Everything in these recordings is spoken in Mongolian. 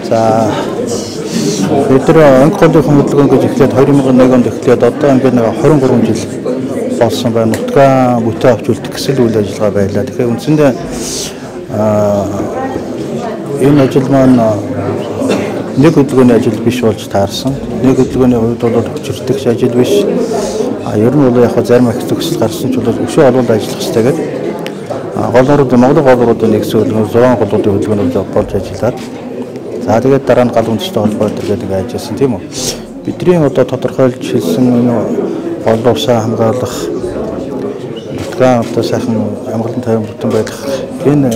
За бид онцгой хөдөлгөөн гэж эхлээд 2001 онд эхлээд одоо ингээд нэг 23 жил болсон байна. Нутгаа бүтээн авч үлдэх гэсэн үйл ажиллагаа байлаа. Тэгэхээр үндсэндээ энэ ажил маань нэг хөдөлгөөний ажил биш болж таарсан. Нэг хөдөлгөөний хувьд бол хүчирдэгч ажил биш. Ер нь бол яг зарим их төгсөл гарсан ч бол өшөө олуулж ажиллах хэрэгтэй гэдэг. Голрууд Монгол голруудын нэгсэн хөдөлгөөн 6 голруудын хөдөлгөөнөд болж ажиллаад. За тэгээд дараа нь гал үндэстэй холбоотой гэдэг ажилласан тийм үү. Бидний одоо тодорхойлж хэлсэн гол усаа хамгаалах, нутгаа одоо сайхан амгалан тайван бүтэн байх энэ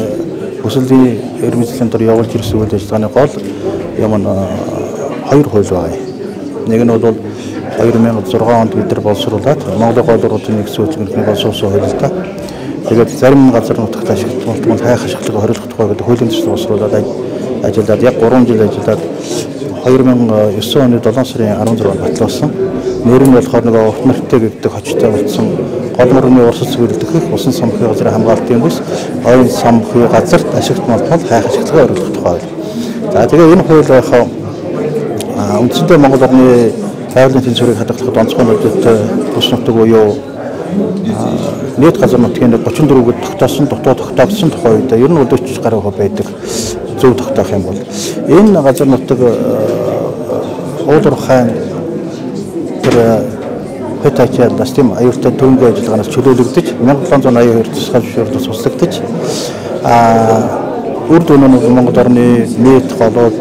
өсөлтийн эрмэлзлийн дор явуулж ирсэн үйл ажиллагааны гол юм нь хоёр хууль байна. Нэг нь бол 2006 онд бид нар боловсруулад Монгол голруудын нэгсэн хөдөлгөөний боловсруулсан хууль л та. Тэгээд зарим газар нутагт ашиглалтмал хайх ашиглалтыг хориглох тухай гэдэг хуулийн төсөл боловсруулад ажиллаад яг 3 жил ажиллаад 2009 оны 7 сарын 16-нд батлуулсан. Нэр нь болохоор нэг автоматтай гэдэг хочтой болсон гол мөрний урсгал зөвлөлдөх усан самбарын газрын хамгаалтын бүс ойн самбарын газарт ашиглалт малтмал хайх ашиглагыг хориглох тухай. За тэгээ энэ хууль яхаа үндсэндээ Монгол орны байгалийн тэнцвэрийг хадгалахад онцгой нөлөөтэй бус нутаг буюу нийт газар нутгийн 34-д тогтоосон тогтоогдсон тухай үед ер нь 40 гаруй хувь байдаг зөв тогтоох юм бол энэ газар нутаг уулуур хаан тэр хэтачаалаас тийм аюултай төрөнгөө ажиллагаанаас чөлөөлөгдөж 1782 тусгай зөвшөөрлөс суслагдаж үрд үнэн нь Монгол орны нийт голууд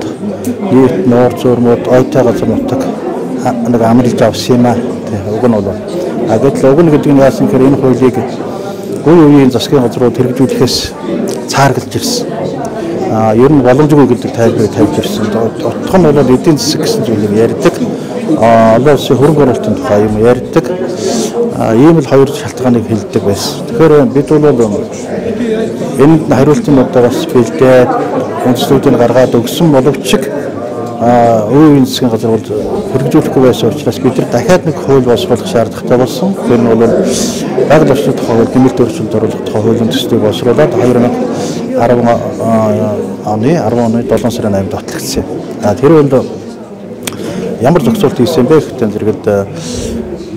нийт нуур зурмууд ойтой газар нутаг нэг амжилт авсан юм аа. Уг нь бол гэтэл уг нь гэдэг нь яасан гэхээр энэ хуулийг үе үеийн засгийн газрууд хэрэгжүүлэхээс цааргалж ирсэн. Ер нь боломжгүй гэдэг тайлбарыг тавьж ирсэн. Утга нь бол эдийн засаг гэсэн зүйлийг ярьдаг. Олон улсын хөрөнгө оруулалтын тухай юм ярьдаг. Ийм л хоёр шалтгааныг хэлдэг байсан. Тэгэхээр бид бол энд хариултын удаагаас бэлдээд үндслүүдийг гаргаад өгсөн боловч үеийн засгийн газар бол хэрэгжүүлэхгүй байсан учраас бид нар дахиад нэг хууль боловсруулах шаардлагатай болсон. Тэр нь бол байгаль орчны тухай хууль, гэмэлт өөрчлөлт оруулах тухай хуулийн төслийг боловсруулаад 2010 оны 7 сарын 8-нд батлагдсан. Тэр бол ямар зохицуулт хийсэн бэ гэхтээ зэрэгэд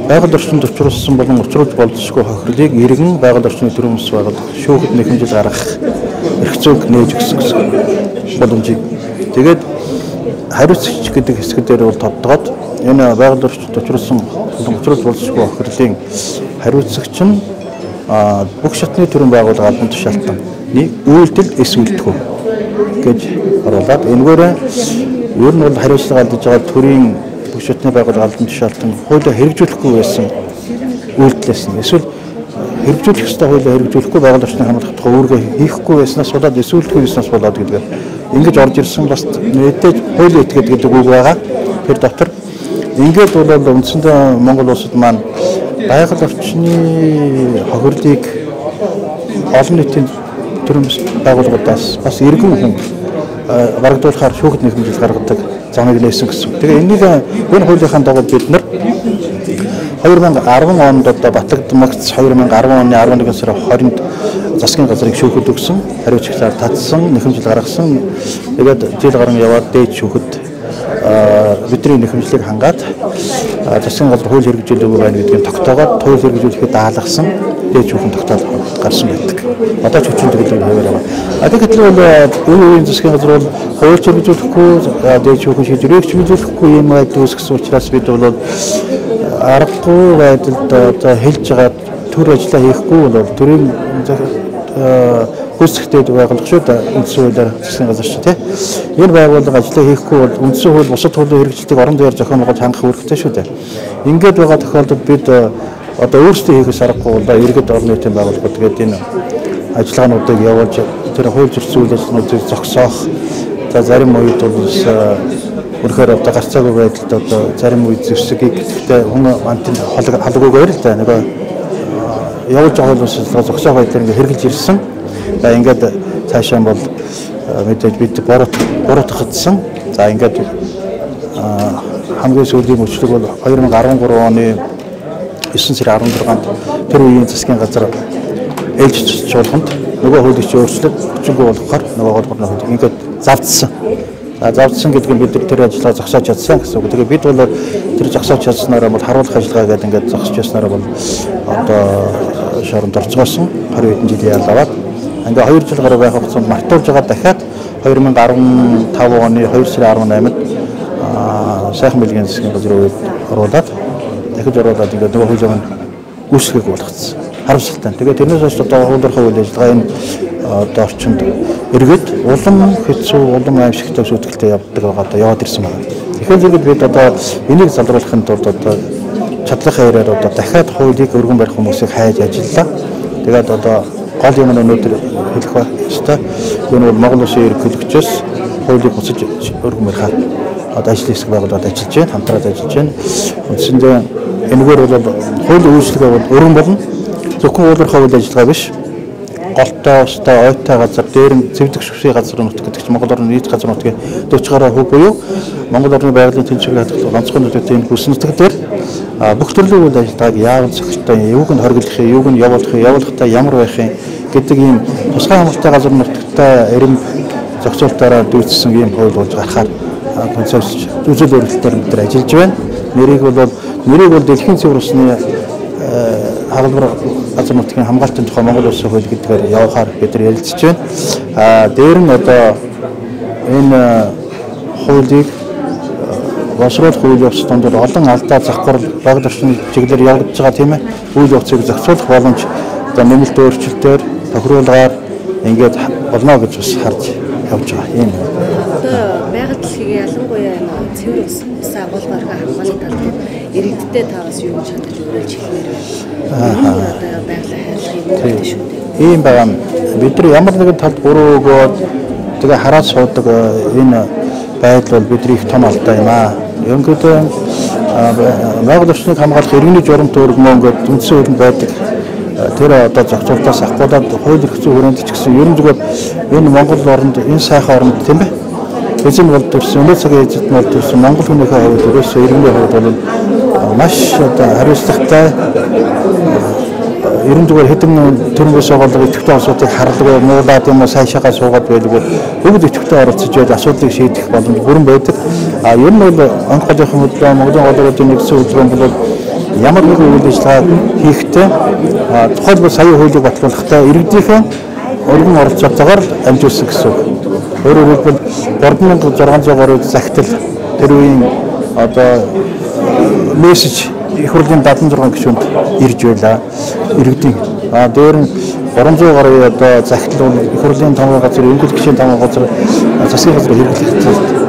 байгаль орчинд учруулсан болон учруулж болзошгүй хохирлыг иргэн байгаль орчны төрийн өмс байгуулах шүүхэд нэхэмжил гаргах эрх зүйг нээж өгсөн боломжийг тэгээд хариуцагч гэдэг хэсэг дээр бол тодтогоод энэ байгаль орчинд учруулсан болон учруулж болзошгүй хохирлын хариуцагч нь бүх шатны төрийн байгууллага албан тушаалтны үйлдэл эсвэлтгүү гэж оруулаад энэгээр ер нь бол хариуцлага алдаж байгаа төрийн бүх шатны байгууллага албан тушаалтны хуулийг хэрэгжүүлэхгүй байсан үйлдэлээс нь эсвэл хэрэгжүүлэх ёстой хуулийг хэрэгжүүлэхгүй байгаль орчныг хамгаалах тухай үүргээ хийхгүй байснаас болоод эсвэлтгүй байснаас болоод гэдэг ингэж орж ирсэн бас мэдээж хуулийн этгээд гэдэг үг байгаа. Тэр дотор ингээд бол үндсэндээ Монгол улсад маань байгаль орчны хохирлыг олон нийтийн төрийн байгууллагуудаас бас иргэн хүн барагдуулахаар шүүхэд нэхэмжил гаргадаг замыг нээсэн гэсэн. Тэгээ энийг энэ хуулийнхаа дагуу бид нар 2010 онд одоо батлагдмагц 2010 оны 11 сарын 20-нд засгийн газрыг шүүхэд өгсөн, хариуцлагаар татсан, нэхэмжил гаргасан. Тэгээд жил гарan яваад дээд шүүхэд бидний нэхэмжлийг хангаад засгийн газар хууль хэрэгжүүлээгүй байна гэдгийг тогтоогоод хууль хэрэгжүүлэхэд даалгасан дээд шүүхэн тогтоол гарсан байдаг. Одоо ч хүчин төгөлөөр хуваар байна. Тэгэхээр бол үеийн засгийн газар бол хууль хэрэгжүүлэхгүй, дээд шүүхэн шийдвэрийг хэрэгжүүлэхгүй юм байдгүй гэсэн учраас бид бол аргагүй байдалд одоо хэлж байгаа төр ажиллаа хийхгүй бол төрийн хөлсөлтөд байгуулах шүү дээ үндсэн хуулиар засгийн газар шүү дээ. Энэ байгууллага ажиллаа хийхгүй бол үндсэн хууль бусад хуулийн хэрэгжилтийг орон дээр зохион байгуулж хангах үүрэгтэй шүү дээ. Ингээд байгаа тохиолдолд бид одоо өөрсдөө хийхээс аргагүй бол иргэд орон нийтийн байгууллагууд тэгээд энэ ажиллагаануудыг явуулж тэр хууль зөрчил үйл ажиллагаануудыг зогсоох за зарим үед бол үнэхээр одоо гарцаагүй байдалд одоо зарим үед зэвсгийг гэхдээ хүн мантын халгүйгээр л да нэг явуулж байгаа хууль зогсоох байдлаар ингээ хэрэгжилж ирсэн. За ингээд цаашаа бол мэдээж бид буруутгагдсан. За ингээд хамгийн сүүлийн мөчлөг бол 2013 оны 9 сарын 16-нд тэр үеийн засгийн газар ээлжиж чуулганд нөгөө хуулийг өөрчлөлт хүчингүй болохоор нөгөө холбооны хуулийг ингээд завдсан. завдсан гэдэг нь бид тэр ажиллагаа зогсоож чадсан гэсэн үг. Тэгээ бид бол тэр зогсоож чадсанараа бол харуулах ажиллагаа гэдэг ингээд зогсож яснараа бол одоо шоронд орцгоосон 20 хэдэн жилийн ял аваад ингээд 2 жил гаруй байх хугацаанд мартуулж байгаа дахиад 2015 оны 2 сарын 18-нд сайхан бэлгийн засгийн газрын үед оруулаад дахиж оруулаад ингээд нөгөө хуулийг гүйцэтгэх болгоцсон. Харамсалтай. Тэгээд тэрнээс хойш одоо хуулийнхаа үйл ажиллагаа энэ одоо орчинд эргээд улам хэцүү, улам аимшигтай сүтгэлтэй явдаг байгаа одоо яваад ирсэн байна. Тэгэхээр зэрэг бид одоо энийг залруулахын тулд одоо чадлынхаа яриаар одоо дахиад хуулийг өргөн барих хүмүүсийг хайж ажиллаа. Тэгээд одоо гол юм нь өнөөдөр хэлэх байх ёстой. Энэ бол Монгол Улсын ерөнхийлөгчөөс хуулийг буцаж өргөн барихаар одоо ажил хэсэг байгууллагад ажиллаж байна, хамтраад ажиллаж байна. Үндсэндээ энэгээр бол хуулийн үйлчлэгээ бол өргөн болно. Зөвхөн уулуурхай үйл ажиллагаа биш. Голтой, өстой, ойтой газар, дээр нь цэвдэг шүсгийн газар нутг гэдэг чинь Монгол орны нийт газар нутгийн 40 гаруй хөв буюу Монгол орны байгалийн тэнцвэрийг хадгалах ганцхан нутгийн энэ бүс нутаг дээр бүх төрлийн үйл ажиллагааг яавал зохистой, юуг нь хоригдох юм, юуг нь явуулах юм, явуулахдаа ямар байх юм гэдэг ийм тусгай хамгаалалттай газар нутагтай эрэм зохицуултаараа дүүцсэн ийм хууль болж гарахаар концепц үзэл өөрчлөлтөөр бид ажиллаж байна. Нэрийг бол дэлхийн цэвэр усны хагалбар газар нутгийн хамгаалтын тухай Монгол Улсын хууль гэдгээр явахаар бид нар ярилцж байна. Дээр нь одоо энэ хуулийг боловсруулах үйл явц донд олон алдаа завхар багц орчны чиглэлээр явагдаж байгаа тийм ээ. Үйл явцыг зохицуулах боломж одоо нэмэлт өөрчлөлтөөр тохируулгаар ингээд болно гэж бас харж явж байгаа юм. Одоо байгаль дэлхийг ялангуяа цэвэр ус агуулгаараа хамгаалах талд иргэдтэй таваас юу гэж хандаж өөрөж хэлмээр байна. Одоо байгалийн хайрлах юм гэдэг шүү дээ. Ийм байгаа нь бид нар ямар нэгэн талд буруу өгөөд тэгээ хараад суудаг энэ байдал бол бидний их том алдаа юм аа. Ерөнхийдөө байгаль орчныг хамгаалах иргэний журам төрөмөн гэдэг үндсэн хуулинд байдаг. Тэр одоо зохицуултаас ахгуулаад хууль эрх зүйн хүрээнд ч гэсэн ерөн зүгээр энэ Монгол оронд энэ сайхан оронд тийм ээ. Эзэн бол төрсөн, өнөө цагийн эзэд бол төрсөн Монгол хүнийхээ хувьд ерөөсөө иргэний хувьд бол маш одоо хариуцлагатай ерөн зүгээр хэдэн төрөнгөөс байгуулга идэвхтэй асуудыг харлагаа муулаад юм уу сайшаагаа суугаад байлгүй бүгд идэвхтэй оролцож байд асуудлыг шийдэх боломж бүрэн байдаг. Ер нь бол онцгойн хөдөлгөөн Монголын гол орчны нэгдсэн хөдөлгөөн бол ямар нэгэн үйл ажиллагаа хийхдээ тухайлбал саяын хуулийг батлуулахдаа иргэдийнхээ өргөн оролцоотойгоор амжуулсан гэсэн үг. Өөрөөр хэлбэл 3600 гаруй захидал тэр үеийн одоо мессеж их хурлын 76 гишүүнд ирж байлаа. Иргэдийн дээр нь 300 гаруй одоо захидал их хурлын тамга газар, өнгөл гишүүн тамга газар, засгийн газар хэрэглэхэд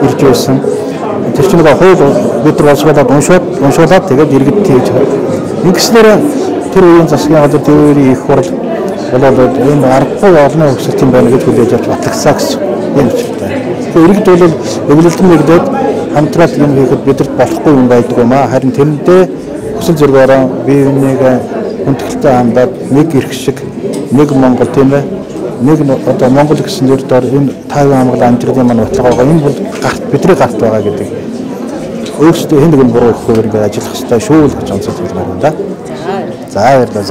ирж байсан. Тэр чинь хууль бид нар уншуулад тэгээд иргэд хийж байгаа. Ингэснээр тэр үеийн засгийн газар төвийн их хурл болоод энэ аргагүй олон өгсөлт юм байна гэж хүлээж авч батлагсаа гэсэн юм учиртай. Тэгэхээр иргэд бол өвлөлтөн нэгдээд хамтраад юм хийхэд бидэрт болохгүй юм байдаг юм аа. Харин тэрэндээ хүсэл зоригоороо бие биенээ хүндэтгэлтэй хандаад нэг эрх шиг нэг Монгол тийм ээ. Нэг одоо Монгол гэсэн нэр дор энэ тайван хамгаалал амжилтын маань баталгаа байгаа. Энэ бол бидний гарт байгаа гэдэг. Өөрсдөө хэн нэгэн буруу өгөхөөр ингээд ажиллах хэрэгтэй шүү л гэж онцлог байна да. За баярлалаа.